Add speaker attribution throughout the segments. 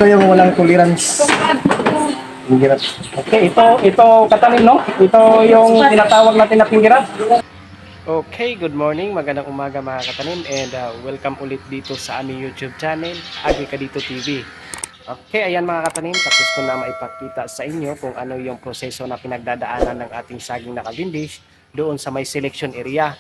Speaker 1: Ito yung walang tolerance. Pinggirat.
Speaker 2: Okay, ito katalim, no? Ito yung tinatawag natin na pinggirat. Okay, good morning, magandang umaga mga katanim, and welcome ulit dito sa aming YouTube channel, Agricadito TV. Okay, ayan mga katanim, tapos ko na maipakita sa inyo kung ano yung proseso na pinagdadaanan ng ating saging na kabindis doon sa may selection area.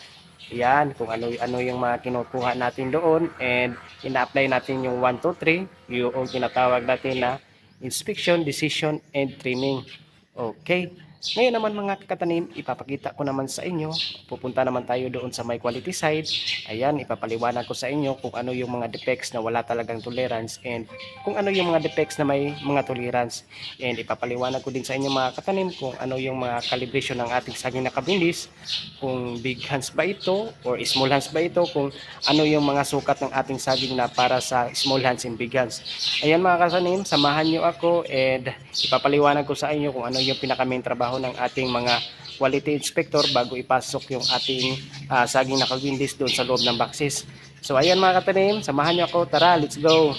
Speaker 2: Ayan, kung ano yung mga kinukuha natin doon, and ina-apply natin yung 1, 2, 3, yung tinatawag natin na inspection, decision, and trimming. Okay. Ngayon naman mga katanim, ipapakita ko naman sa inyo. Pupunta naman tayo doon sa my quality side. Ayan, ipapaliwanag ko sa inyo kung ano yung mga defects na wala talagang tolerance and kung ano yung mga defects na may mga tolerance. And ipapaliwanag ko din sa inyo mga katanim kung ano yung mga calibration ng ating saging na kabindis. Kung big hands ba ito or small hands ba ito. Kung ano yung mga sukat ng ating saging na para sa small hands and big hands. Ayan mga katanim, samahan nyo ako and ipapaliwanag ko sa inyo kung ano yung pinaka-main trabaho ng ating mga quality inspector bago ipasok yung ating saging na kabindis doon sa loob ng boxes. So ayan mga katanim, samahan nyo ako, tara, let's go!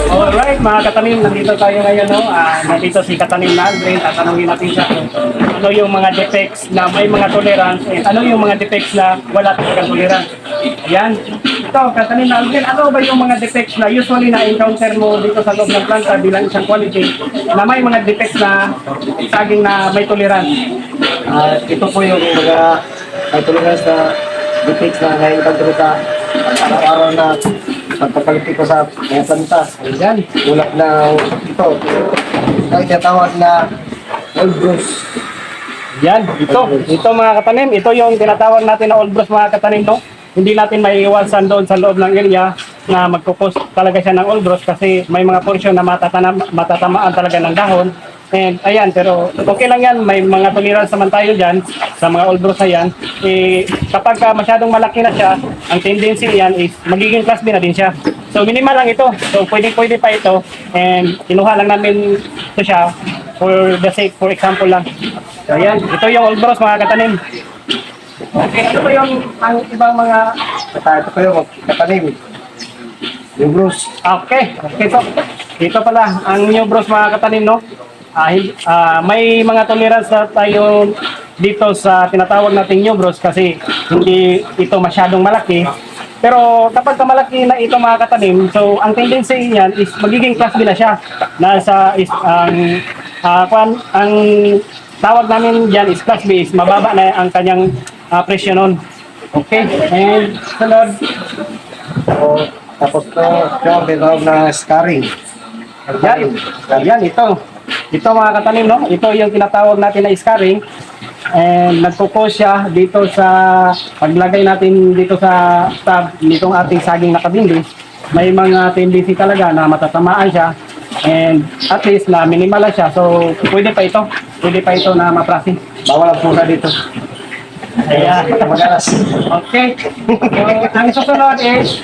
Speaker 2: Alright mga katanim, nandito tayo ngayon, no? Nandito si Katanim na Aldrin, tatanungin natin siya ano yung mga defects na may mga tolerance and ano yung mga defects na wala talagang tolerance. Ayan, ito Katanim na Aldrin, ano ba yung mga defects na usually na-encounter mo dito sa loob ng planta bilang isang quality na may mga defects na saging na may tolerance?
Speaker 1: Ito po yung mga tolerance na defects na na-encounter sa araw-araw na pagpapaliti ko sa mga planta.
Speaker 2: Ayan,
Speaker 1: Tulad na ito. Ito yung tinatawag na old bruise.
Speaker 2: yan, ito mga katanim, ito yung tinatawag natin na old brush mga katanim, no? Hindi natin maiiwasan doon sa loob ng area na magkukos talaga siya ng old brush kasi may mga portion na matatamaan talaga ng dahon. And ayan, pero okay lang yan, may mga tolerance naman tayo dyan sa mga old brush na yan. Kapag masyadong malaki na siya, ang tendency yan is magiging class B na din siya. So minimal lang ito, so pwede pa ito, and kinuha lang namin ito siya for the sake, for example lang. So ayan, ito yung old brush mga katanim. Okay, ito yung ang ibang mga...
Speaker 1: Ito po yung katanim. Yung bruise.
Speaker 2: Okay, ito. Ito pala, ang new brush mga katanim, no? May mga tolerance na tayo dito sa tinatawag nating new brush kasi hindi ito masyadong malaki. Pero kapag malaki na ito mga katanim, so ang tendency niyan is magiging class B na siya. Nasa is ang tawag namin diyan is class B, is mababa na ang kanyang presyo nun. Okay, and sunod.
Speaker 1: Tapos yung tinatawag na scarring.
Speaker 2: Yan, ito. Ito mga katanim, no? Ito yung tinatawag natin na scarring. And nagpo-cause siya dito sa paglagay natin dito sa tab nitong ating saging na kabindis. May mga tendency talaga na matatamaan siya. And at least na minimal lang siya. So pwede pa ito. Pwede pa ito na ma-process.
Speaker 1: Bawal ang puna dito.
Speaker 2: Ayan.
Speaker 1: Magalas.
Speaker 2: Okay. So, ang susunod is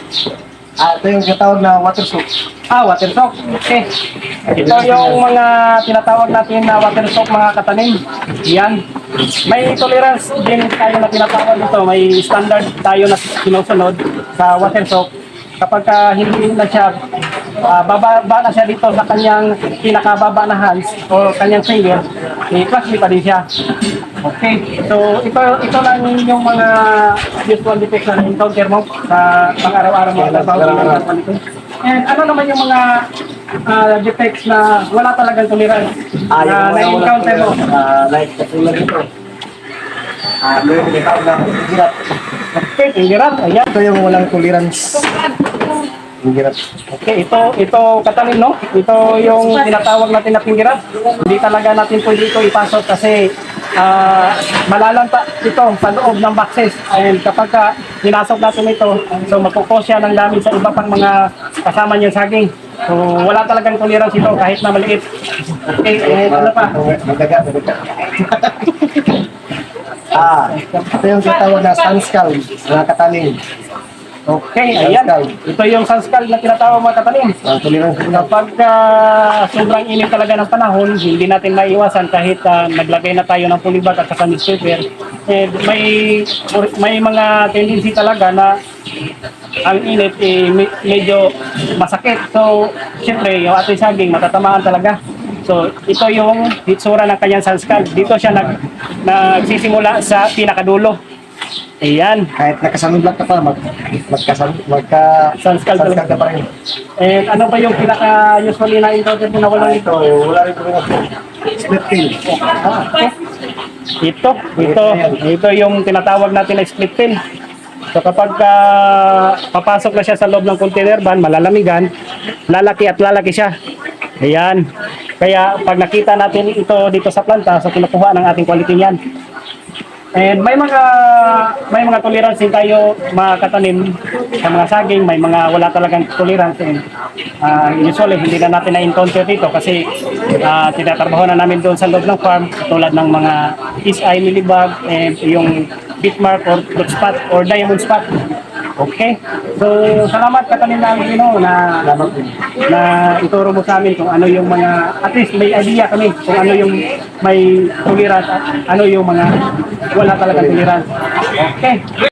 Speaker 1: Ito yung tinatawag na water soak.
Speaker 2: water soak. Okay. Ito yung mga tinatawag natin na water soak mga katanim. Yan. May tolerance din tayo na tinatawag dito. May standard tayo na sinusunod sa water soak. Kapag hindi na siya, bababa na siya dito sa kanyang pinakababa na hands o kanyang finger, class B pa din siya. Okay. So, ito lang yung mga usual defects na encounter mo sa pang-araw-araw mo. And ano naman yung mga defects na wala talagang tolerance na na-encounter mo?
Speaker 1: Like, katulad ito. Yung tinatawag na pinggirat.
Speaker 2: Okay, pinggirat. Ayan.
Speaker 1: Ito yung walang tolerance. Pinggirat.
Speaker 2: Okay, ito katalim, no? Ito yung tinatawag natin na pinggirat. Hindi talaga natin pwede ito ipasok kasi malalanta ito sa loob ng boxes. And kapag pinasok natin ito, so magkukos siya ng damage sa iba pang mga kasama niyang saging. So wala talagang tolerance ito kahit na maliit. Okay, ano pa?
Speaker 1: Madaga. Ito yung tinatawag na sunscald, mga katanim.
Speaker 2: Okay, ayan. Ito yung sunscald na tinatawag mga katanim.
Speaker 1: Tolerance po na.
Speaker 2: Kapag sobrang init talaga ng panahon, hindi natin maiwasan kahit naglagay na tayo ng polybag at saka newspaper. May mga tendency talaga na ang init medyo masakit. So, syempre, yung ating saging matatamaan talaga. So, ito yung hitsura ng kanyang sunscald. Dito siya nagsisimula sa pinakadulo. Ayan.
Speaker 1: Kahit nakasanudlat ka pa,
Speaker 2: Sunscald
Speaker 1: sunscald ka pa rin.
Speaker 2: And ano ba yung pinaka-usually na encounter mo na walang ito?
Speaker 1: Wala rin po na split pin.
Speaker 2: Ito yung tinatawag natin na split pin. So kapag papasok na siya sa loob ng container van, malalamigan, lalaki at lalaki siya. Ayan. Kaya pag nakita natin ito dito sa planta, so kinukuha ng ating quality niyan. And may mga tolerance din tayo mga katanim sa mga saging, may mga wala talagang tolerance. And usually hindi na natin na-encounter dito kasi tinatrabaho na namin doon sa loob ng farm tulad ng mga is-eye, milibag, and yung bit mark or fruit spot or diamond spot. Okay? So, salamat katanim na Pino na ituro mo sa amin kung ano yung mga, at least may idea kami kung ano yung may tolerance at ano yung mga wala talaga tolerance. Okay?